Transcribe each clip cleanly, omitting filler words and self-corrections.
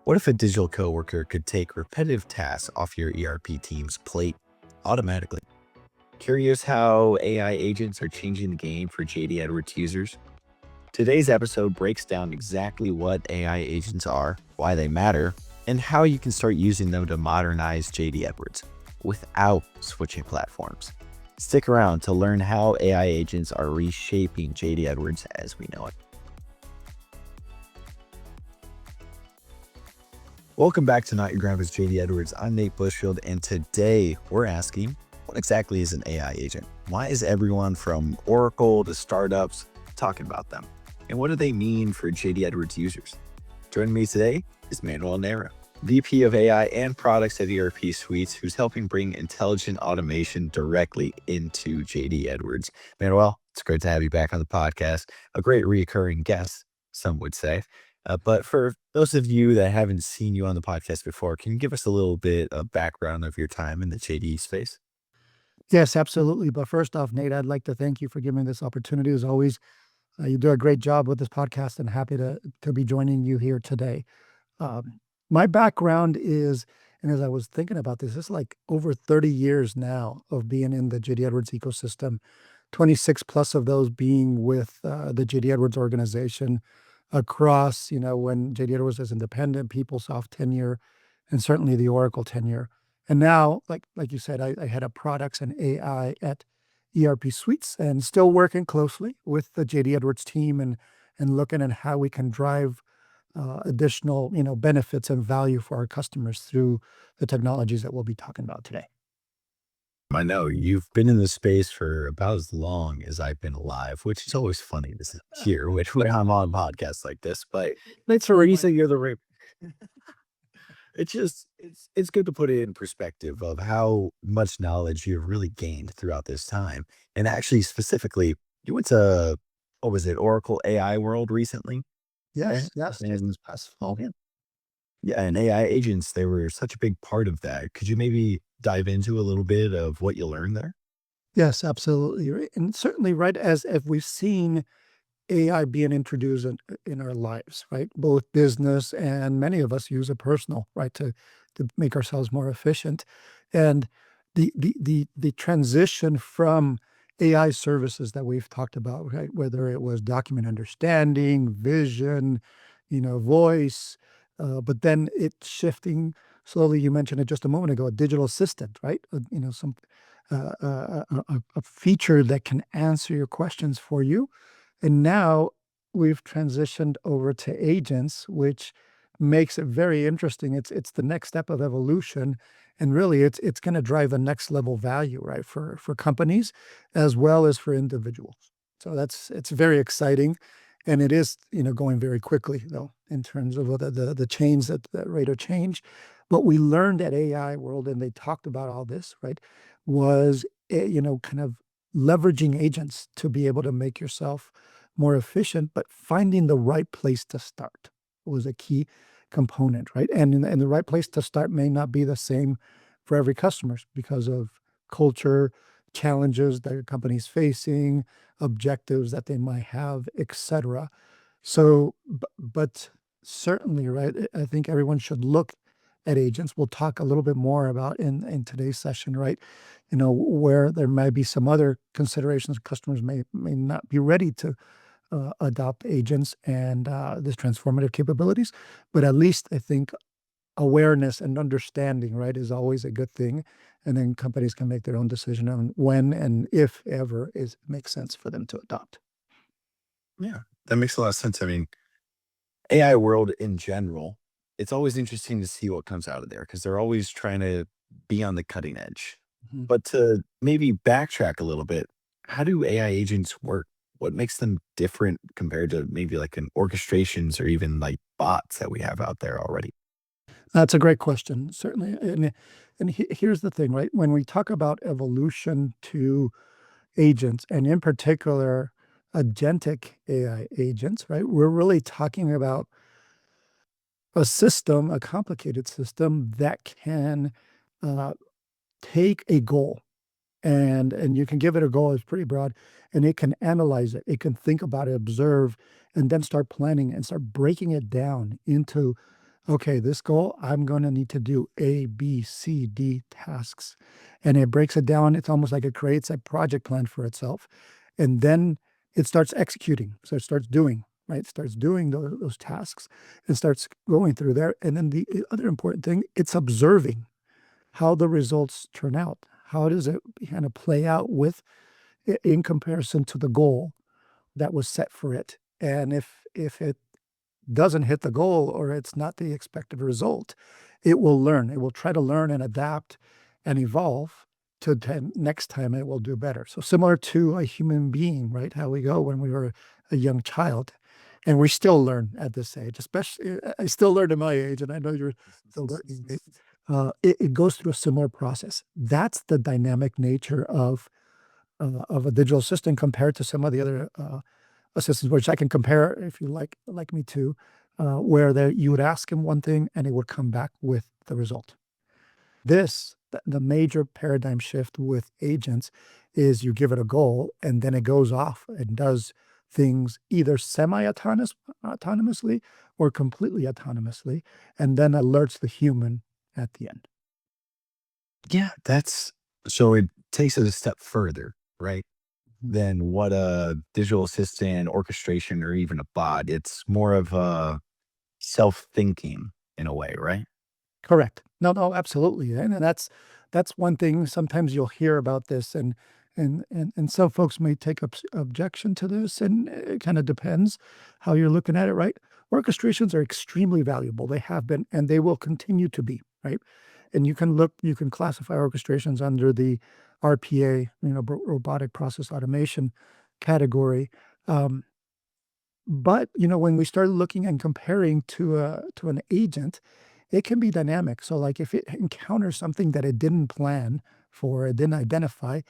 What if a digital coworker could take repetitive tasks off your ERP team's plate automatically? Curious how AI agents are changing the game for JD Edwards users? Today's episode breaks down exactly what AI agents are, why they matter, and how you can start using them to modernize JD Edwards without switching platforms. Stick around to learn how AI agents are reshaping JD Edwards as we know it. Welcome back to Not Your Grandpa's JD Edwards. I'm Nate Bushfield, and today we're asking, what exactly is an AI agent? Why is everyone from Oracle to startups talking about them? And what do they mean for JD Edwards users? Joining me today is Manuel Neyra, VP of AI and products at ERP Suites, who's helping bring intelligent automation directly into JD Edwards. Manuel, it's great to have you back on the podcast. A great recurring guest, some would say. But for those of you that haven't seen you on the podcast before, can you give us a little bit of background of your time in the JD space? Yes, absolutely. But first off, Nate, I'd like to thank you for giving me this opportunity. As always, you do a great job with this podcast, and happy to be joining you here today. My background is, and as I was thinking about this, it's like over 30 years now of being in the JD Edwards ecosystem, 26 plus of those being with the JD Edwards organization across, when JD Edwards was independent, PeopleSoft tenure, and certainly the Oracle tenure. And now, like you said, I head up products and AI at ERP Suites, and still working closely with the JD Edwards team and looking at how we can drive additional benefits and value for our customers through the technologies that we'll be talking about today. I know you've been in the space for about as long as I've been alive, which is always funny to hear when I'm on podcasts like this. But that's the reason you're the right. It's good to put it in perspective of how much knowledge you've really gained throughout this time. And actually, specifically, you went to, what was it, Oracle AI World recently? Yes, Just just in this past fall. Yeah, and AI agents, they were such a big part of that. Could you maybe dive into a little bit of what you learned there? Yes, absolutely. Right. And certainly, right, as if we've seen AI being introduced in our lives, right? Both business and many of us use it personal, right, to make ourselves more efficient. And the transition from AI services that we've talked about, right, whether it was document understanding, vision, voice, but then it shifting slowly. You mentioned it just a moment ago, a digital assistant, right? Some a feature that can answer your questions for you. And now we've transitioned over to agents, which makes it very interesting. It's the next step of evolution, and really it's going to drive the next level value, right, for companies as well as for individuals. So it's very exciting, and it is going very quickly though in terms of the change, that rate of change. What we learned at AI World, and they talked about all this, right, was kind of leveraging agents to be able to make yourself more efficient, but finding the right place to start was a key component, right? And the right place to start may not be the same for every customer because of culture, challenges that your company's facing, objectives that they might have, etc. So, but certainly, right, I think everyone should look at agents. We'll talk a little bit more about in today's session, right? Where there might be some other considerations customers may not be ready to adopt agents and this transformative capabilities. But at least I think awareness and understanding, right, is always a good thing. And then companies can make their own decision on when and if ever makes sense for them to adopt. Yeah, that makes a lot of sense. I mean, AI world in general, it's always interesting to see what comes out of there because they're always trying to be on the cutting edge. Mhm. But to maybe backtrack a little bit, how do AI agents work? What makes them different compared to maybe like an orchestrations or even like bots that we have out there already? That's a great question, certainly. And here's the thing, right? When we talk about evolution to agents, and in particular, agentic AI agents, right? We're really talking about a system, a complicated system that can uh, take a goal, and you can give it a goal. It's pretty broad, and it can analyze it. It can think about it, observe, and then start planning and start breaking it down into okay, this goal, I'm going to need to do A, B, C, D tasks. And it breaks it down. It's almost like it creates a project plan for itself. And then it starts executing. So it starts doing, right? It starts doing those tasks and starts going through there. And then the other important thing, it's observing how the results turn out. How does it kind of play out with in comparison to the goal that was set for it? And if it doesn't hit the goal or it's not the expected result, it will learn. It will try to learn and adapt and evolve to next time it will do better. So similar to a human being, right? How we go when we were a young child. And we still learn at this age, especially I still learn at my age, and I know you're still learning. It goes through a similar process. That's the dynamic nature of a digital assistant compared to some of the other assistants, which I can compare if you like me to, where you would ask him one thing and it would come back with the result. The major paradigm shift with agents is you give it a goal and then it goes off and does things either autonomously or completely autonomously, and then alerts the human at the end. Yeah, that's so it takes it a step further, right? Mhm. Than what a digital assistant, orchestration, or even a bot. It's more of a self-thinking in a way, right? Correct. No, no, absolutely, and that's one thing sometimes you'll hear about this, and some folks may take objection to this, and it kinda depends how you're looking at it, right? Orchestrations are extremely valuable. They have been, and they will continue to be, right? And you can classify orchestrations under the RPA, robotic process automation category, um, but, when we started looking and comparing to an agent, it can be dynamic. So, like, if it encounters something that it didn't plan for, it didn't identify,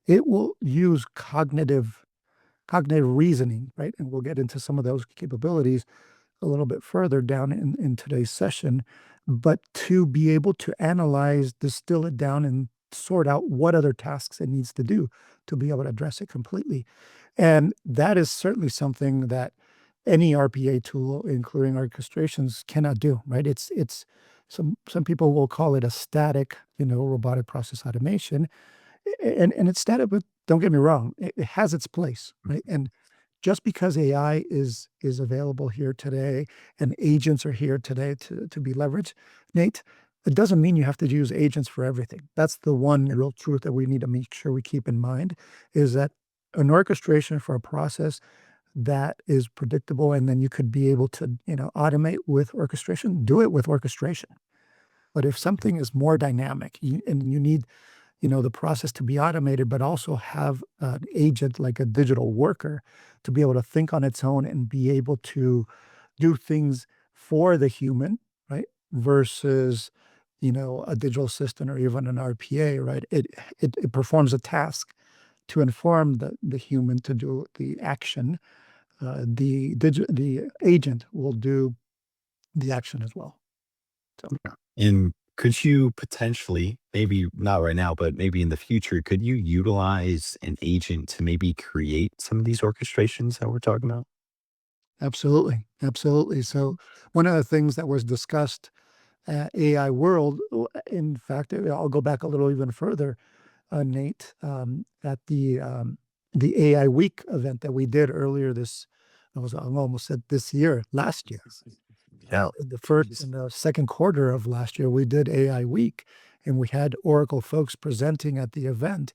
it will use cognitive reasoning, right? And we'll get into some of those capabilities a little bit further down in today's session. But to be able to analyze, distill it down, and sort out what other tasks it needs to do to be able to address it completely. And that is certainly something that any RPA tool, including orchestrations, cannot do, right? It's some people will call it a static, robotic process automation, and it's static, but don't get me wrong, it has its place, right? And just because AI is available here today and agents are here today to be leveraged, Nate, it doesn't mean you have to use agents for everything. That's the one real truth that we need to make sure we keep in mind, is that an orchestration for a process that is predictable, and then you could be able to, automate with orchestration, do it with orchestration. But if something is more dynamic, and you need, the process to be automated, but also have an agent like a digital worker to be able to think on its own and be able to do things for the human, right? Versus, a digital assistant or even an RPA, right? It performs a task to inform the human to do the action. The agent will do the action as well. So And could you potentially, maybe not right now, but maybe in the future, could you utilize an agent to maybe create some of these orchestrations that we're talking about? absolutely, absolutely. So one of the things that was discussed at AI World, in fact, I'll go back a little even further, Nate, at the AI Week event that we did earlier I almost said this year, last year. Yeah. In the first and the second quarter of last year, we did AI Week, and we had Oracle folks presenting at the event.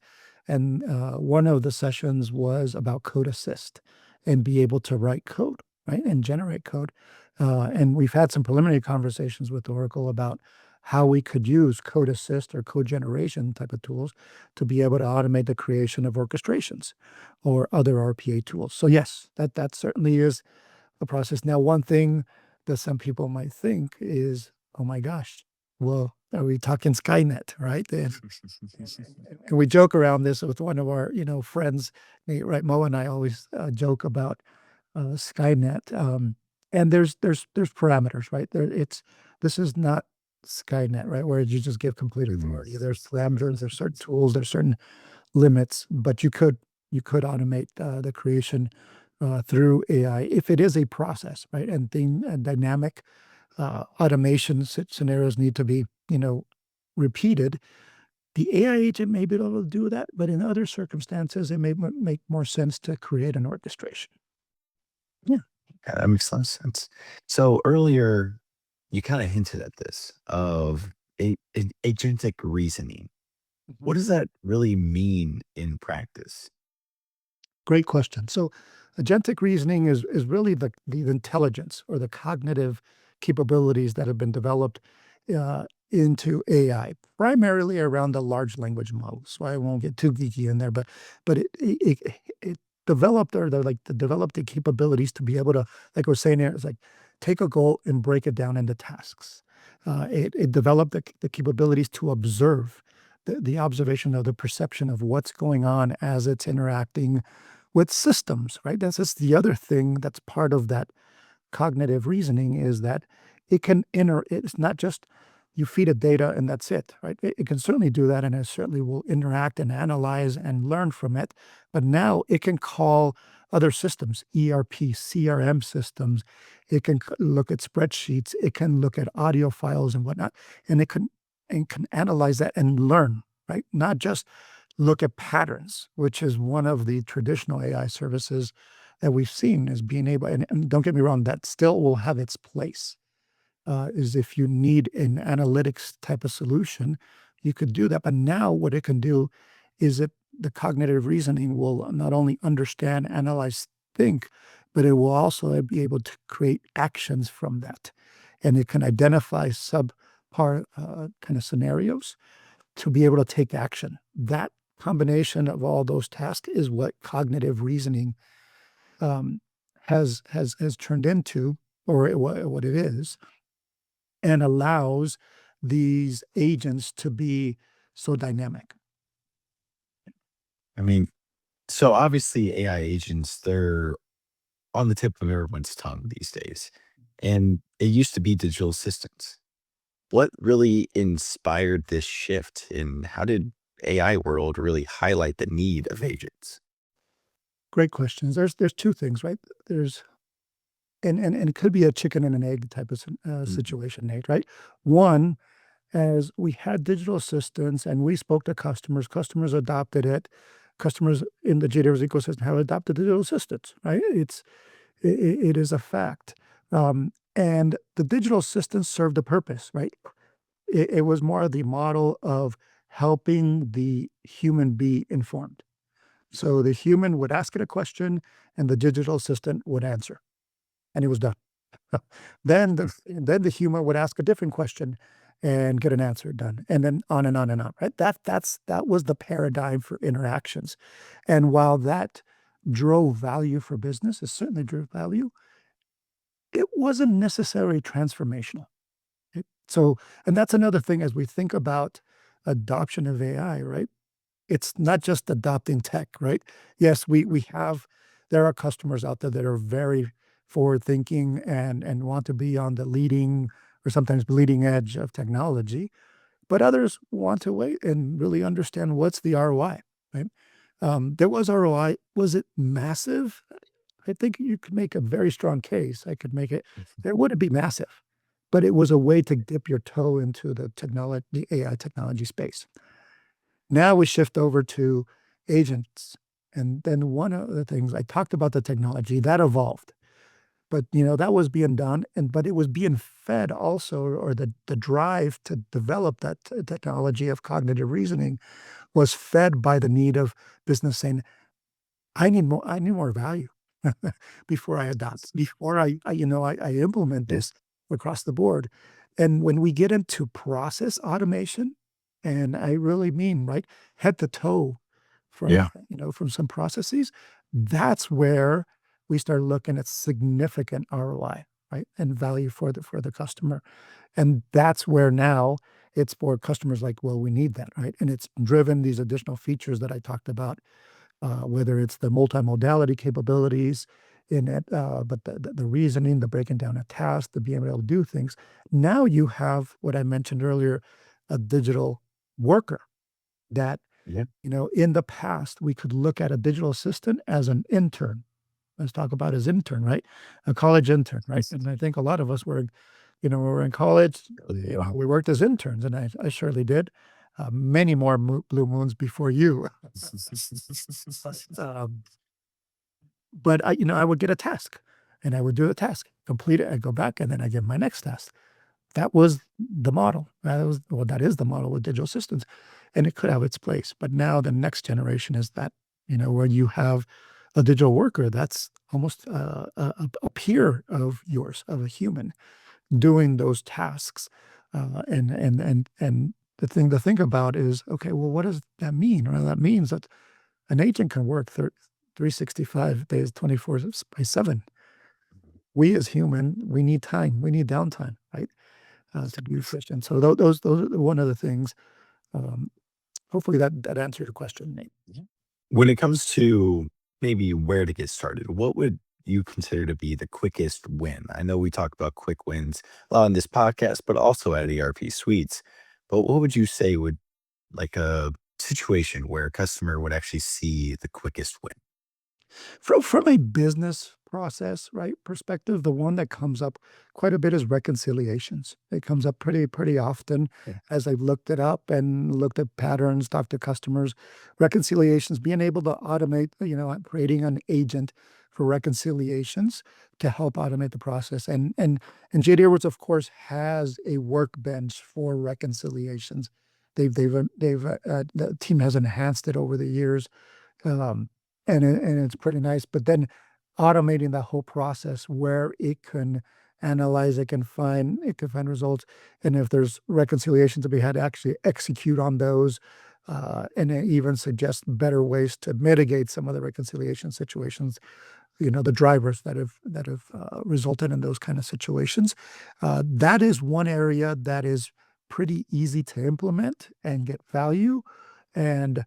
And one of the sessions was about Code Assist and be able to write code, right, and generate code. And we've had some preliminary conversations with Oracle about how we could use Code Assist or code generation type of tools to be able to automate the creation of orchestrations or other RPA tools. So yes, that certainly is a process. Now, one thing that some people might think is, "Oh my gosh, well, are we talking Skynet?" Right? And we joke around this with one of our, friends, Nate, right? Mo and I always joke about Skynet. And there's parameters, right? This is not Skynet, right? Where you just give complete Mhm. authority. There's parameters, there's certain tools, there's certain limits, but you could automate the creation through AI if it is a process, right? And dynamic, automation scenarios need to be, repeated. The AI agent may be able to do that, but in other circumstances, it may make more sense to create an orchestration. Yeah. Yeah, that makes a lot of sense. So earlier, you kind of hinted at this of agentic reasoning. What Mhm. does that really mean in practice? Great question. So, agentic reasoning is really the intelligence or the cognitive capabilities that have been developed into AI, primarily around the large language models. So I won't get too geeky in there, but it developed or developed the capabilities to be able to, like we're saying here, it's like take a goal and break it down into tasks. It developed the capabilities to observe the observation of the perception of what's going on as it's interacting with systems, right? That's just the other thing that's part of that cognitive reasoning is that it's not just you feed it data and that's it, right? It can certainly do that and it certainly will interact and analyze and learn from it. But now it can call other systems, ERP, CRM systems. It can look at spreadsheets. It can look at audio files and whatnot, and it can analyze that and learn, right? Not just look at patterns, which is one of the traditional AI services that we've seen as being able, and don't get me wrong, that still will have its place. Is if you need an analytics type of solution, you could do that. But now what it can do is the cognitive reasoning will not only understand, analyze, think, but it will also be able to create actions from that. And it can identify subpar kind of scenarios to be able to take action. That combination of all those tasks is what cognitive reasoning um, has turned into, or what it is, and allows these agents to be so dynamic. I mean, so obviously AI agents, they're on the tip of everyone's tongue these days. And it used to be digital assistants. What really inspired this shift and how did AI world really highlight the need of agents? Great questions. There's two things, right? There's and it could be a chicken and an egg type of Mhm. situation, Nate. Right? One, as we had digital assistants and we spoke to customers, customers adopted it. Customers in the JDRs ecosystem have adopted digital assistants, right? It is a fact. And the digital assistants served a purpose, right? It was more the model of helping the human be informed. So the human would ask it a question and the digital assistant would answer, and it was done. Then the human would ask a different question and get an answer done, and then on and on and on, right? That was the paradigm for interactions. And while that drove value for business, it certainly drove value, it wasn't necessarily transformational. So, and that's another thing as we think about adoption of AI, right? It's not just adopting tech, right? Yes, we have there are customers out there that are very forward thinking and want to be on the leading or sometimes bleeding edge of technology, but others want to wait and really understand what's the ROI, right? There was ROI. Was it massive? I think you could make a very strong case. I could make it. It wouldn't be massive, but it was a way to dip your toe into the AI technology space. Now we shift over to agents. And then one of the things I talked about the technology that evolved, but that was being done, but it was being fed also, or the drive to develop that technology of cognitive reasoning was fed by the need of business saying, I need more value before I adopt, before I implement Yeah. this across the board. And when we get into process automation, and I really mean right head to toe Yeah. from some processes, that's where we start looking at significant ROI, right? And value for the customer. And that's where now it's for customers like, well, we need that, right? And it's driven these additional features that I talked about, whether it's the multimodality capabilities in it, but the reasoning, the breaking down a task, the being able to do things. Now you have what I mentioned earlier, a digital worker that, Yeah. in the past, we could look at a digital assistant as an intern. Let's talk about his intern, right? A college intern, right? And I think a lot of us were, when we were in college, we worked as interns, and I surely did. Many more blue moons before you. Um, but I would get a task, and I would do the task, complete it, I'd go back, and then I get my next task. That was the model. That is the model with digital systems, and it could have its place. But now the next generation is that, where you have a digital worker that's almost a peer of yours, of a human, doing those tasks. And the thing to think about is, okay, well, what does that mean? Well, that means that an agent can work 365 days, 24/7. We as human, we need time, we need downtime, right? To be efficient. So those are one of the things. Um, Hopefully that answered your question, Nate. When it comes to maybe where to get started, what would you consider to be the quickest win? I know we talk about quick wins a lot on this podcast, but also at ERP Suites. But what would you say would like a situation where a customer would actually see the quickest win? From a business process, right, perspective, the one that comes up quite a bit is reconciliations. It comes up pretty often Yeah. as I've looked it up and looked at patterns, talked to customers. Reconciliations, being able to automate, creating an agent for reconciliations to help automate the process. And JD Edwards, of course, has a workbench for reconciliations. The team has enhanced it over the years, um, and it's pretty nice. But then automating that whole process where it can analyze, it can find results, and if there's reconciliation to be had, actually execute on those, and then even suggest better ways to mitigate some of the reconciliation situations. The drivers that have resulted in those kind of situations. That is one area that is pretty easy to implement and get value. And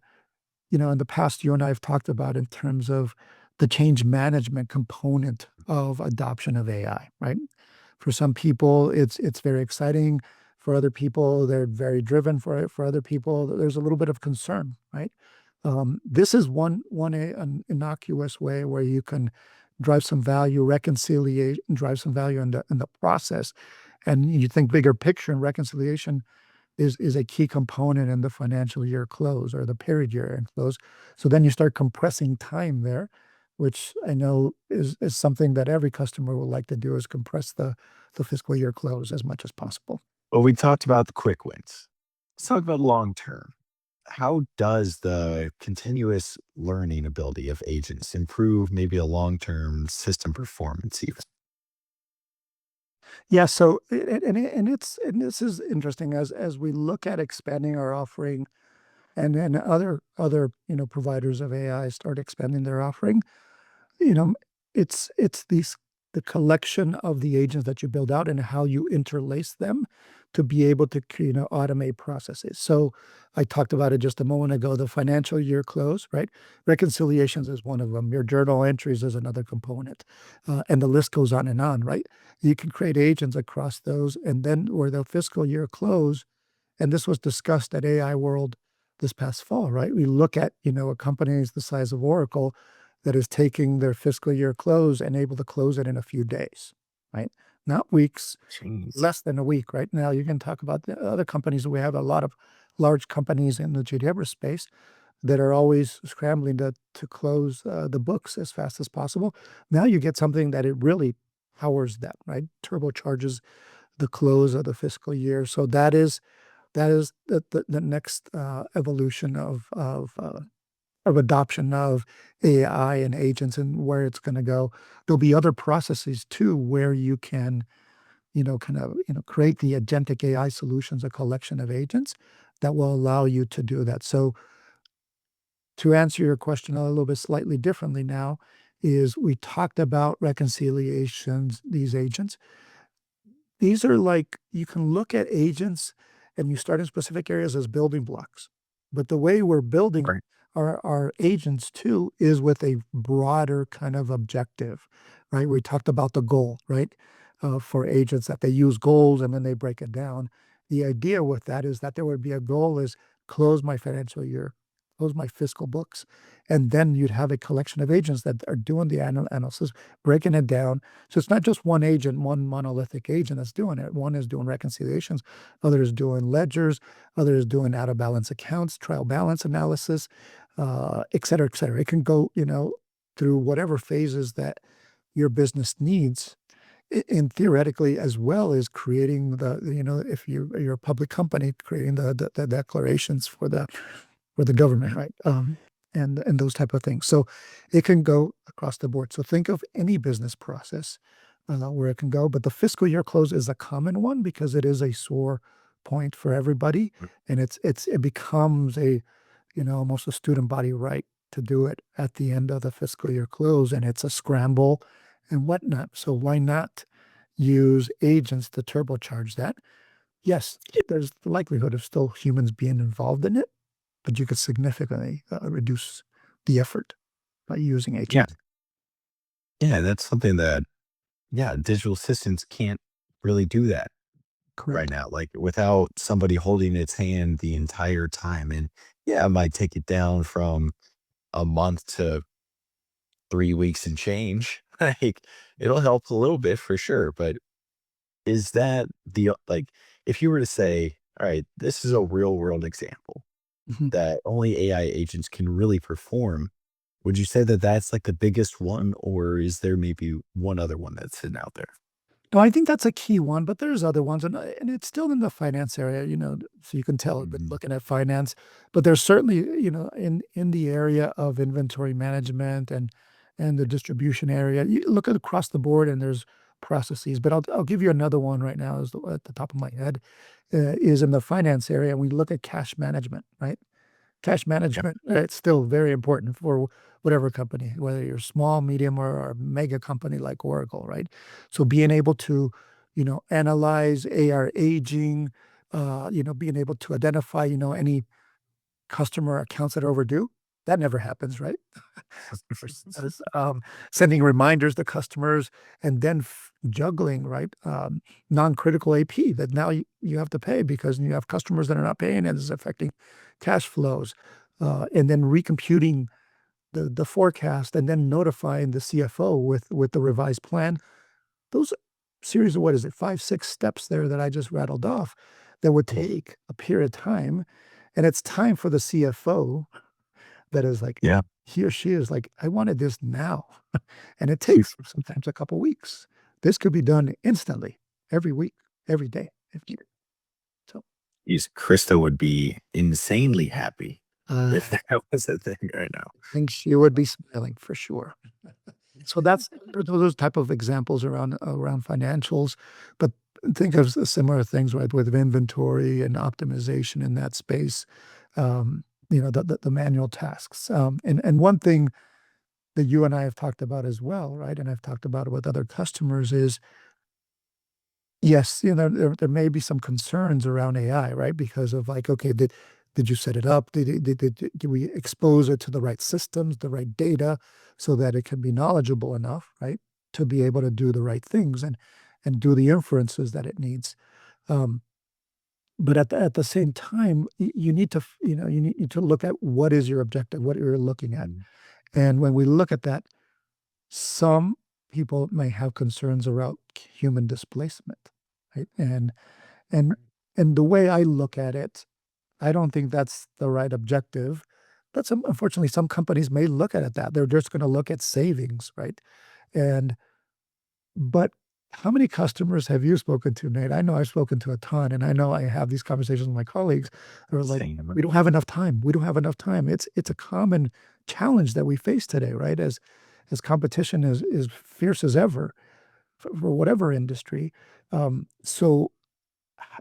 in the past, you and I have talked about in terms of the change management component of adoption of AI, right? For some people, it's very exciting. For other people, they're very driven for it. For other people, there's a little bit of concern, right? This is an innocuous way where you can drive some value, reconciliate, and drive some value in the process. And you think bigger picture, and reconciliation is a key component in the financial year close or the period year end close. So then you start compressing time there, which I know is something that every customer would like to do, is compress the fiscal year close as much as possible. Well, we talked about the quick wins. Let's talk about long term. How does the continuous learning ability of agents improve maybe a long term system performance even? Yeah, so and this is interesting as we look at expanding our offering, and then other providers of AI start expanding their offering. You know, it's the collection of the agents that you build out and how you interlace them to be able to automate processes. So I talked about it just a moment ago, the financial year close, right? Reconciliations is one of them. Your journal entries is another component, and the list goes on, right? You can create agents across those, and then where the fiscal year close, and this was discussed at AI World this past fall, right? We look at, a company the size of Oracle that is taking their fiscal year close and able to close it in a few days, right? Not weeks, Jeez. less than a week, right? Now you can talk about the other companies. We have a lot of large companies in the GDever space that are always scrambling to close the books as fast as possible. Now you get something that it really powers that, right? Turbocharges the close of the fiscal year. So that is the next evolution of adoption of AI and agents and where it's going to go. There'll be other processes too where you can, kind of, create the agentic AI solutions, a collection of agents that will allow you to do that. So to answer your question a little bit slightly differently now, is we talked about reconciliations, these agents. These are like, you can look at agents and you start in specific areas as building blocks. But the way we're building Right. our agents too is with a broader kind of objective, right? We talked about the goal, right? For agents, that they use goals and then they break it down. The idea with that is that there would be a goal is close my financial year, close my fiscal books. And then you'd have a collection of agents that are doing the analysis, breaking it down. So it's not just one agent, one monolithic agent that's doing it. One is doing reconciliations, other is doing ledgers, other is doing out of balance accounts, trial balance analysis, et cetera, et cetera. It can go, through whatever phases that your business needs, and theoretically, as well as creating if you're a public company, creating the declarations for the government, right? And those type of things. So it can go across the board. So think of any business process where it can go, but the fiscal year close is a common one because it is a sore point for everybody, and it becomes almost a student body right to do it at the end of the fiscal year close, and it's a scramble and whatnot. So why not use agents to turbocharge that? Yes, there's the likelihood of still humans being involved in it, but you could significantly reduce the effort by using Yeah. agents. Yeah. That's something that, yeah, digital assistants can't really do that right Correct. now, like without somebody holding its hand the entire time. And yeah, it might take it down from a month to 3 weeks and change. Like it'll help a little bit for sure. But is that like, if you were to say, all right, this is a real world example Mhm. that only AI agents can really perform, would you say that that's like the biggest one, or is there maybe one other one that's sitting out there? No, I think that's a key one, but there's other ones, and it's still in the finance area, so you can tell I've been Mhm. looking at finance, but there's certainly, in the area of inventory management and the distribution area. You look at across the board, and there's processes, but I'll give you another one right now is at the top of my head, is in the finance area. And we look at cash management, right? Cash Yep. management, it's still very important for whatever company, whether you're small, medium, or a mega company like Oracle, right? So being able to, analyze AR aging, being able to identify, any customer accounts that are overdue, that never happens, right? Versus, sending reminders to customers and then juggling, right? Non-critical AP that now you have to pay because you have customers that are not paying and it's affecting cash flows. And then recomputing the forecast and then notifying the CFO with the revised plan. Those series of, what is it, 5, 6 steps there that I just rattled off that would take a period of time. And it's time for the CFO that is like, Yeah. he or she is like, I wanted this now. And it takes sometimes a couple weeks. This could be done instantly, every week, every day, if needed. So, Krista would be insanely happy if I that was a thing right now. think she would be smiling for sure. So that's those type of examples around financials, but think of similar things, right, with inventory and optimization in that space, the manual tasks. And one thing that you and I have talked about as well, right, and I've talked about it with other customers is, yes, there may be some concerns around AI, right? Because of like, okay, did you set it up? Did we expose it to the right systems, the right data, so that it can be knowledgeable enough, right, to be able to do the right things and do the inferences that it needs. Um, but at the same time, you need to you need to look at what is your objective, what you're looking at, Mhm. and when we look at that, some people may have concerns around human displacement, right? And and the way I look at it, I don't think that's the right objective. But unfortunately, some companies may look at it that they're just going to look at savings, right? And but how many customers have you spoken to, Nate? I know I've spoken to a ton, and I know I have these conversations with my colleagues who are like, Same. "We don't have enough time. We don't have enough time." It's a common challenge that we face today, right? As competition is fierce as ever for whatever industry. So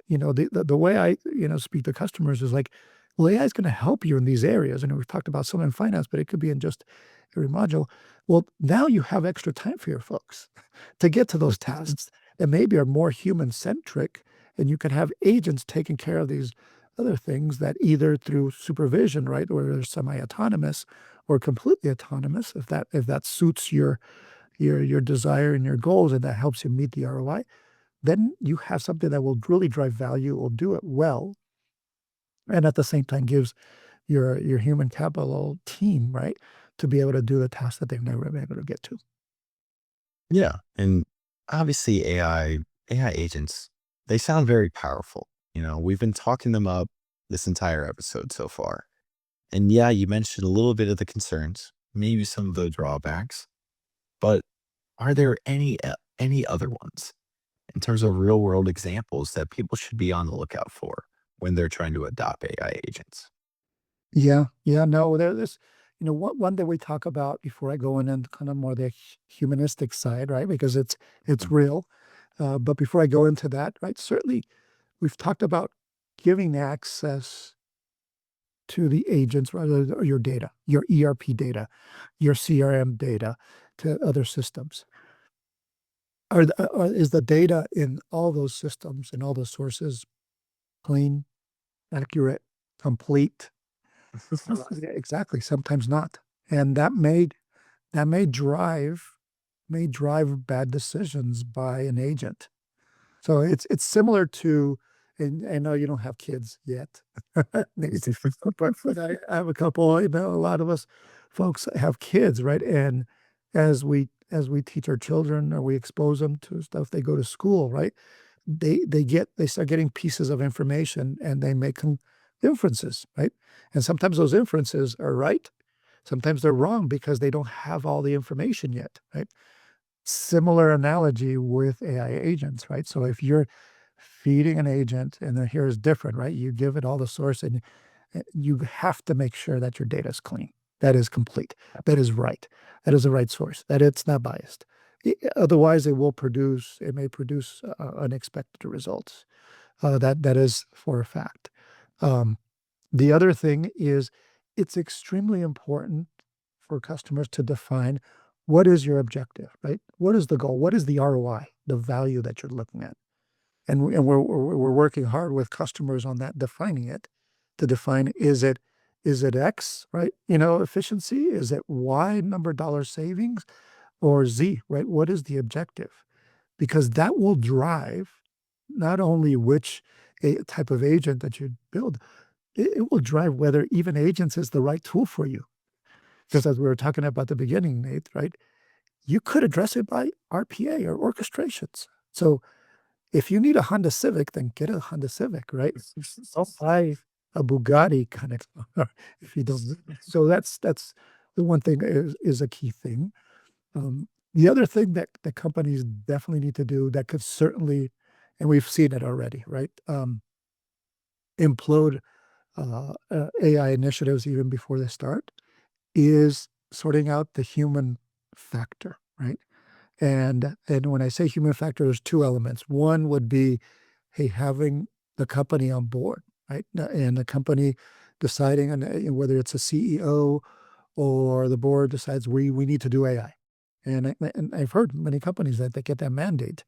the way I, speak to customers is like, well, AI is going to help you in these areas. And we've talked about some in finance, but it could be in just every module. Well, now you have extra time for your folks to get to those tasks that maybe are more human centric. And you can have agents taking care of these other things that either through supervision, right, or they're semi-autonomous or completely autonomous, if that suits your desire and your goals and that helps you meet the ROI, then you have something that will really drive value, will do it well, and at the same time gives your human capital team, right, to be able to do the tasks that they've never been able to get to. Yeah. And obviously AI agents, they sound very powerful. We've been talking them up this entire episode so far. And yeah, you mentioned a little bit of the concerns, maybe some of the drawbacks, but are there any other ones in terms of real world examples that people should be on the lookout for when they're trying to adopt AI agents? Yeah, yeah, no, there's, one that we talk about before I go in and kind of more the humanistic side, right? Because it's Mm. real. But before I go into that, right, certainly we've talked about giving access to the agents, rather or your data, your ERP data, your CRM data to other systems. Is the data in all those systems and all those sources clean, accurate, complete? Yeah, exactly. Sometimes not, and that may drive bad decisions by an agent. So it's similar to, and I know you don't have kids yet, but I have a couple. A lot of us folks have kids, right? And as we teach our children or we expose them to stuff, they go to school, right? They start getting pieces of information and they make inferences, right? And sometimes those inferences are right, sometimes they're wrong because they don't have all the information yet, right? Similar analogy with AI agents, right? So if you're feeding an agent and then here is different, right? You give it all the source and you have to make sure that your data is clean, that is complete, that is right, that is the right source, that it's not biased. Otherwise, it may produce unexpected results. That is for a fact. Um, the other thing is it's extremely important for customers to define what is your objective, right? What is the goal? What is the ROI, the value that you're looking at? And we're working hard with customers on that, defining it, to define is it X, right? Efficiency? Is it Y number dollar savings or Z, right? What is the objective? Because that will drive not only which type of agent that you build, it will drive whether even agents is the right tool for you. Because as we were talking about at the beginning, Nate, right? You could address it by RPA or orchestrations. So if you need a Honda Civic, then get a Honda Civic, right? Don't buy a Bugatti kind of car if you don't. So that's the one thing is a key thing. The other thing that companies definitely need to do that could certainly, and we've seen it already, right? Implode AI initiatives even before they start is sorting out the human factor, right? And when I say human factor, there's two elements. One would be, hey, having the company on board, right? And the company deciding on whether it's a CEO or the board decides we need to do AI. And I've heard many companies that they get that mandate.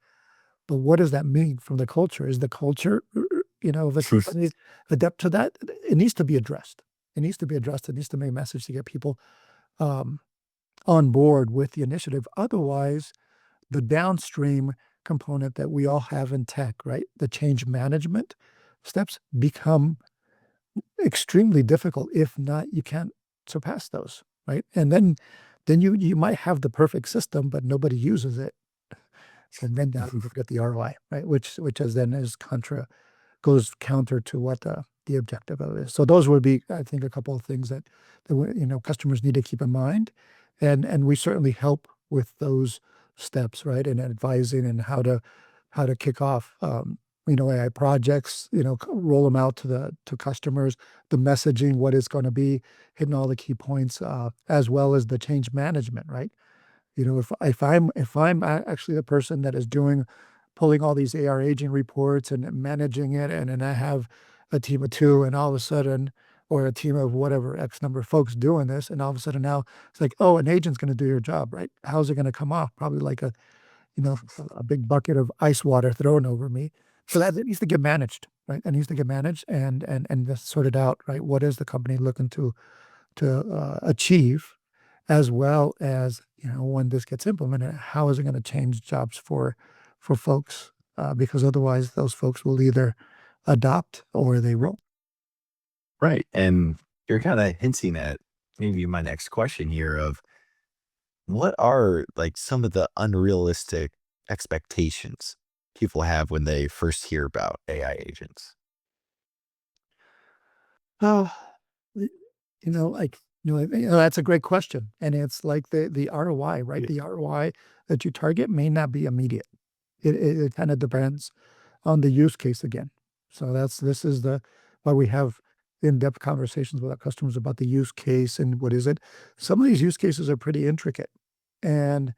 But what does that mean from the culture? Is the culture, of a company adept to that? It needs to be addressed. It needs to be addressed. It needs to make a message to get people um, on board with the initiative. Otherwise, the downstream component that we all have in tech, right? The change management steps become extremely difficult. If not, you can't surpass those, right? And then you might have the perfect system, but nobody uses it. And then now you get the ROI, right? Which is then is goes counter to what the objective of it is. So those would be, I think, a couple of things that customers need to keep in mind, and we certainly help with those steps, right? And advising and how to kick off AI projects, roll them out to customers, the messaging, what it's going to be, hitting all the key points, as well as the change management, right? If I'm actually the person that is pulling all these AR aging reports and managing it, and then I have a team of two, and all of a sudden, or a team of whatever X number of folks doing this, and all of a sudden now it's like, oh, an agent's going to do your job, right? How's it going to come off? Probably like a big bucket of ice water thrown over me. So that it needs to get managed, right? It needs to get managed and just sorted out, right? What is the company looking to achieve, as well as when this gets implemented, how is it going to change jobs for folks? Because otherwise, those folks will either adopt or they won't. Right. And you're kind of hinting at maybe my next question here of what are like some of the unrealistic expectations people have when they first hear about AI agents? Oh, y like, that's a great question, and it's like the ROI, right? Yeah. The ROI that you target may not be immediate. It kinda depends on the use case again. So this is the why we have in-depth conversations with our customers about the use case and what is it. Some of these use cases are pretty intricate, and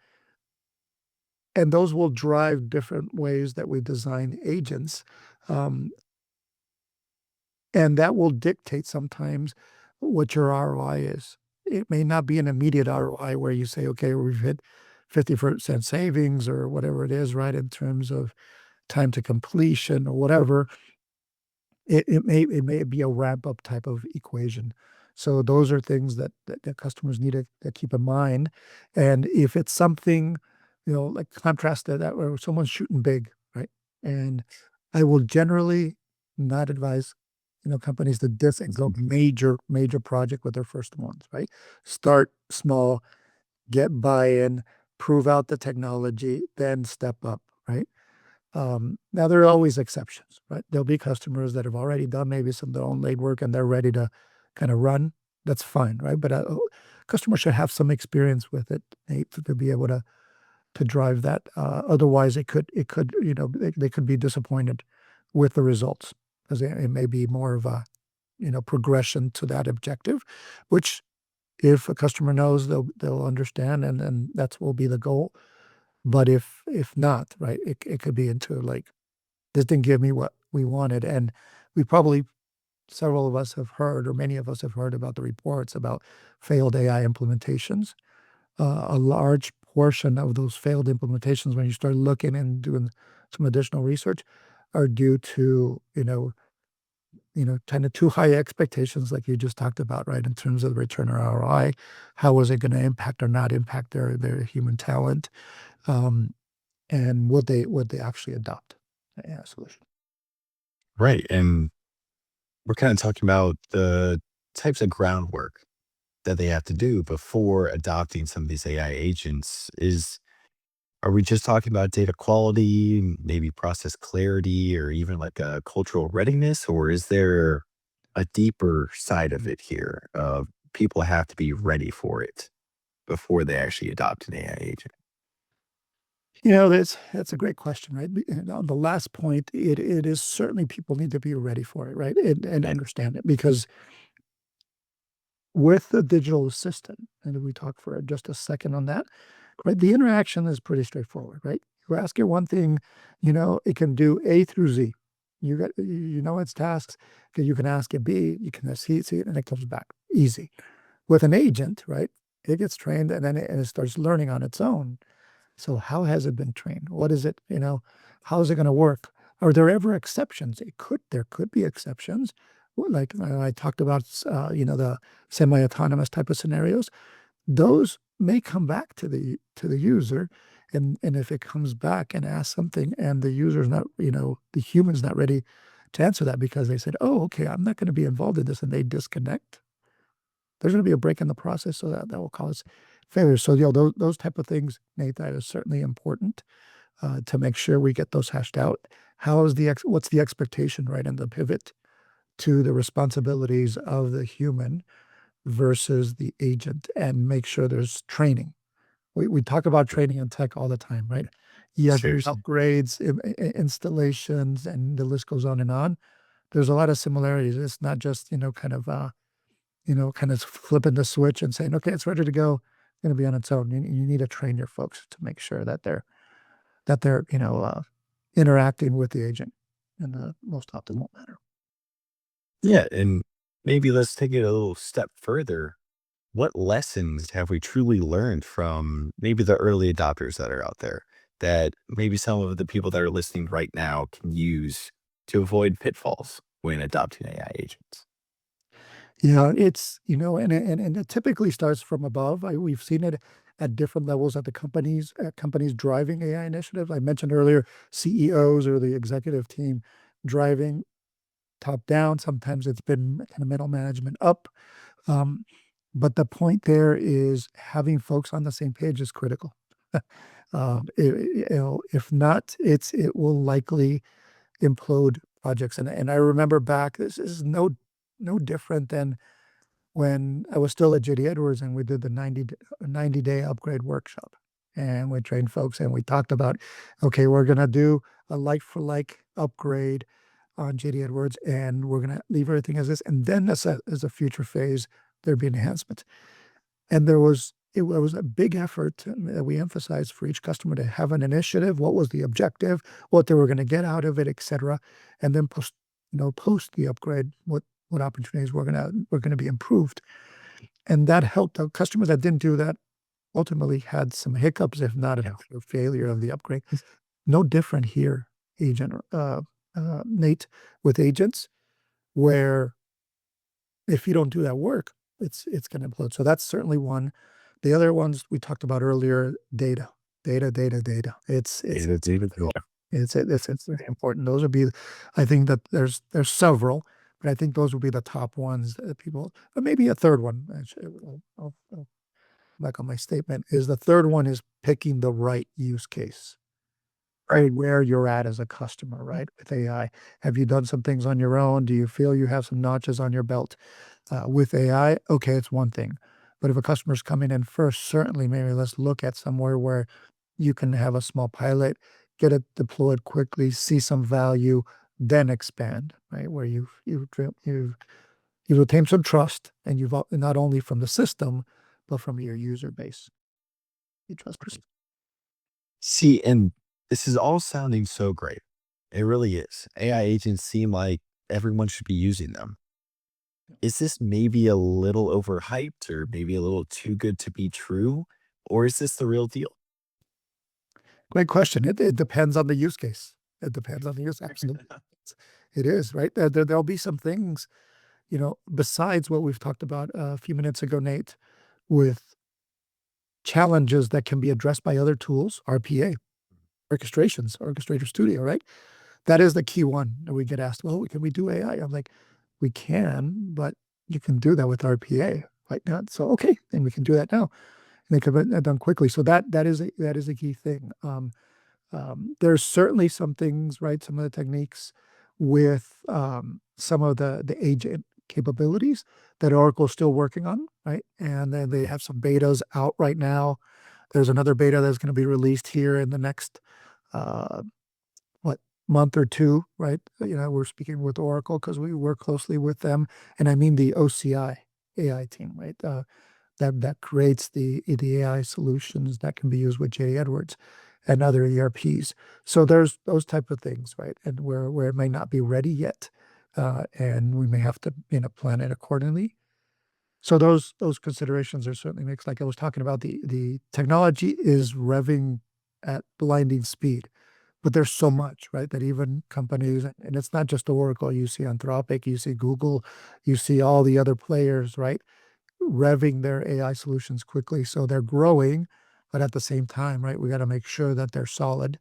those will drive different ways that we design agents, um, and that will dictate sometimes what your ROI is. It may not be an immediate ROI where you say, "Okay, we've hit 50% savings," or whatever it is, right, in terms of time to completion or whatever. It may be a ramp up type of equation. So those are things that customers need to keep in mind. And if it's something, like contrast to that where someone's shooting big, right? And I will generally not advise, companies to go major project with their first ones, right? Start small, get buy-in, prove out the technology, then step up, right? Now there are always exceptions, right? There'll be customers that have already done maybe some of their own legwork and they're ready to kind of run. That's fine, right? But customers should have some experience with it, to be able to drive that. Otherwise, it could they could be disappointed with the results because it may be more of a progression to that objective, which if a customer knows, they'll understand, and then that's will be the goal. But if not, right, it could be into like this didn't give me what we wanted. And we probably, several of us have heard, or many of us have heard about the reports about failed AI implementations. A large portion of those failed implementations, when you start looking and doing some additional research, are due to, kind of too high expectations, like you just talked about, right? In terms of the return or ROI, how was it going to impact or not impact their human talent, um, and would they actually adopt the AI solution? Right. And we're kind of talking about the types of groundwork that they have to do before adopting some of these AI agents. Are we just talking about data quality, maybe process clarity, or even like a cultural readiness? Or is there a deeper side of it here of people have to be ready for it before they actually adopt an AI agent? That's a great question, right? And on the last point, it is certainly people need to be ready for it, right? And understand it because with the digital assistant, and if we talk for just a second on that, right? The interaction is pretty straightforward, right? You ask it one thing, it can do A through Z. You know its tasks. Okay, you can ask it B, you can see it, and it comes back easy. With an agent, right? It gets trained and then it starts learning on its own. So how has it been trained? What is it, how is it gonna work? Are there ever exceptions? There could be exceptions. Well, like, I talked about, the semi-autonomous type of scenarios. Those may come back to the user, and if it comes back and asks something and the user's not, the human's not ready to answer that because they said, "Oh, okay, I'm not gonna be involved in this," and they disconnect, there's gonna be a break in the process, so that will cause failure. So, those type of things, Nate, that is certainly important, to make sure we get those hashed out. What's the expectation, right, and the pivot to the responsibilities of the human versus the agent, and make sure there's training. We talk about training in tech all the time, right? Yes, there's Seriously. upgrades, installations, and the list goes on and on. There's a lot of similarities. It's not just, kind of flipping the switch and saying, "Okay, it's ready to go." It's gonna be on its own. You need to train your folks to make sure that they're, interacting with the agent in the most optimal manner. Yeah. And maybe let's take it a little step further. What lessons have we truly learned from maybe the early adopters that are out there that maybe some of the people that are listening right now can use to avoid pitfalls when adopting AI agents? Yeah, it's, and it typically starts from above. We've seen it at different levels at the companies driving AI initiatives. I mentioned earlier CEOs or the executive team driving. top down. Sometimes it's been kind of middle management up. Um, but the point there is having folks on the same page is critical. If not, it will likely implode projects. And I remember back, this is no different than when I was still at JD Edwards and we did the 90-day upgrade workshop. And we trained folks and we talked about, okay, we're going to do a like for like upgrade on JD Edwards and we're going to leave everything as is. And then as a future phase, there'd be enhancement. And it was a big effort that we emphasized for each customer to have an initiative, what was the objective, what they were going to get out of it, et cetera. And then post the upgrade, what opportunities were going to be improved. And that helped. The customers that didn't do that ultimately had some hiccups, if not a failure of the upgrade. No different here, Nate, with agents, where if you don't do that work, it's going to implode. So that's certainly one. The other ones we talked about earlier, data. It's very important. Those would be, I think that there's several, but I think those would be the top ones that people, but maybe a third one. Actually, I'll back on my statement is the third one is picking the right use case, right? Where you're at as a customer, right? With AI, have you done some things on your own? Do you feel you have some notches on your belt with AI? Okay, it's one thing. But if a customer's coming in first, certainly maybe let's look at somewhere where you can have a small pilot, get it deployed quickly, see some value, then expand, right? Where you've attained some trust, and you've not only from the system, but from your user base. You trust person. See, and this is all sounding so great. It really is. AI agents seem like everyone should be using them. Is this maybe a little overhyped or maybe a little too good to be true? Or is this the real deal? Great question. It depends on the use case. It depends on the use. Absolutely, it is right. There'll be some things, besides what we've talked about a few minutes ago, Nate, with challenges that can be addressed by other tools, RPA, orchestrations, Orchestrator Studio, right? That is the key one that we get asked, well, can we do AI? I'm like, we can, but you can do that with RPA right now. So, okay, then we can do that now. And they can get that done quickly. So that is a key thing. There's certainly some things, right? Some of the techniques with some of the agent capabilities that Oracle's still working on, right? And then they have some betas out right now. There's another beta that's going to be released here in the next month or two, right? We're speaking with Oracle because we work closely with them, and I mean the OCI AI team, right? That creates the AI solutions that can be used with JD Edwards and other ERPs. So there's those type of things, right? And where it may not be ready yet, and we may have to plan it accordingly. So those considerations are certainly mixed. Like I was talking about, the technology is revving at blinding speed, but there's so much, right, that even companies, and it's not just Oracle. You see Anthropic, you see Google, you see all the other players, right, revving their AI solutions quickly. So they're growing, but at the same time, right, we got to make sure that they're solid.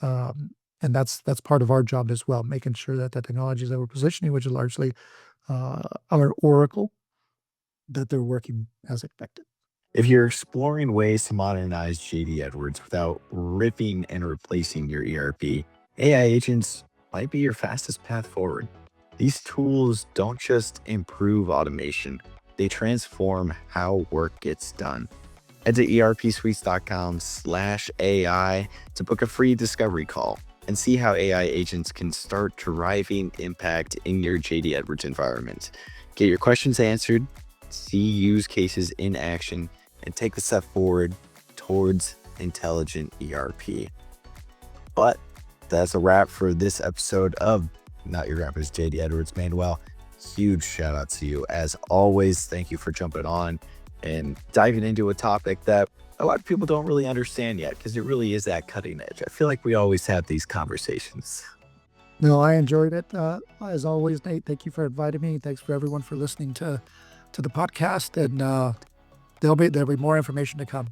And that's part of our job as well, making sure that the technologies that we're positioning, which is largely our Oracle, that they're working as expected. If you're exploring ways to modernize JD Edwards without ripping and replacing your ERP, AI agents might be your fastest path forward. These tools don't just improve automation, they transform how work gets done. Head to erpsuites.com/AI to book a free discovery call and see how AI agents can start driving impact in your JD Edwards environment. Get your questions answered, see use cases in action, and take the step forward towards intelligent ERP. But that's a wrap for this episode of Not Your Grandpa's JD Edwards. Manuel, huge shout out to you. As always, thank you for jumping on and diving into a topic that a lot of people don't really understand yet, because it really is at cutting edge. I feel like we always have these conversations. No, I enjoyed it. As always, Nate, thank you for inviting me. Thanks for everyone for listening to the podcast. And there'll be more information to come.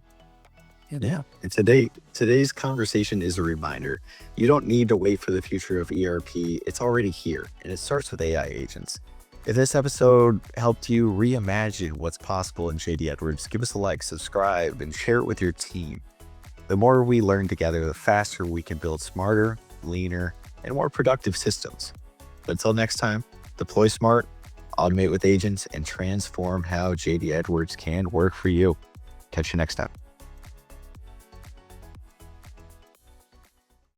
Yeah. And today's conversation is a reminder. You don't need to wait for the future of ERP. It's already here, and it starts with AI agents. If this episode helped you reimagine what's possible in JD Edwards, give us a like, subscribe, and share it with your team. The more we learn together, the faster we can build smarter, leaner, and more productive systems. But until next time, deploy smart, automate with agents, and transform how JD Edwards can work for you. Catch you next time.